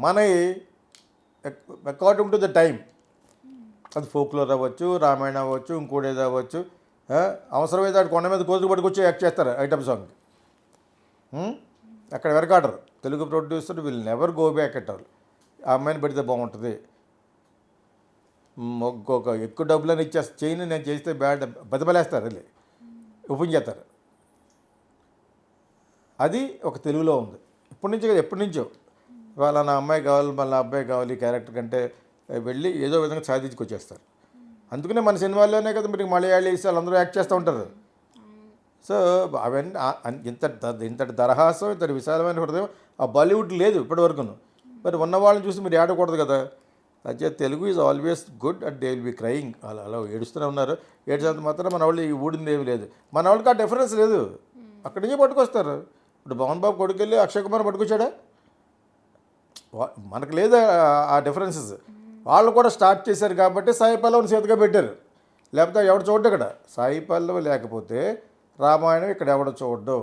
మనవి according to the time, అది folklore అవ్వచ్చు, రామాయణ అవ్వచ్చు, ఇంకోటి ఏదో అవ్వచ్చు. అవసరమైతే అటు కొండ మీద కోతులు పట్టుకొచ్చి యాక్ట్ చేస్తారు ఐటమ్ సాంగ్. అక్కడ వెనకాడరు. Telugu producer will never go back at all. ఆ అమ్మాయిని పెడితే బాగుంటుంది, ఒక్కొక్క ఎక్కువ డబ్బులని ఇచ్చేస్తే చేయని నేను చేస్తే బ్యాడ్ బతిబలేస్తారు, వెళ్ళి ఓపెన్ చేస్తారు. అది ఒక తెలుగులో ఉంది ఇప్పటి నుంచి కదా, ఎప్పటి నుంచో. వాళ్ళ నా అమ్మాయి కావాలి, మళ్ళీ అబ్బాయి కావాలి క్యారెక్టర్ కంటే వెళ్ళి ఏదో విధంగా సాధించుకొచ్చేస్తారు. అందుకనే మన సినిమాల్లోనే కదా మీరు మలయాళీస్ వాళ్ళందరూ యాక్ట్ చేస్తూ ఉంటారు. సో అవన్నీ ఇంతటి దరహాసం, ఇంతటి విశాలమైన హృదయం ఆ బాలీవుడ్ లేదు ఇప్పటివరకును. మరి ఉన్న వాళ్ళని చూసి మీరు ఏడకూడదు కదా. అయితే Telugu is always good and they will be crying. అలా ఏడుస్తూనే ఉన్నారు. ఏడ్చేంత మాత్రం మన వాళ్ళు ఈ ఊడింది ఏమి లేదు. మన వాళ్ళకి ఆ డిఫరెన్స్ లేదు, అక్కడి నుంచి పట్టుకొస్తారు. ఇప్పుడు మోహన్ బాబు కొడుకెళ్ళి అక్షయ్ కుమార్ పట్టుకొచ్చాడా? మనకు లేదు ఆ డిఫరెన్సెస్. వాళ్ళు కూడా స్టార్ట్ చేశారు కాబట్టి సాయి పల్లవిని సీతగా పెట్టారు. లేకపోతే ఎవడు చూడ్డు ఇక్కడ. సాయి పల్లవి లేకపోతే రామాయణం ఇక్కడ ఎవడ చూడ్డు.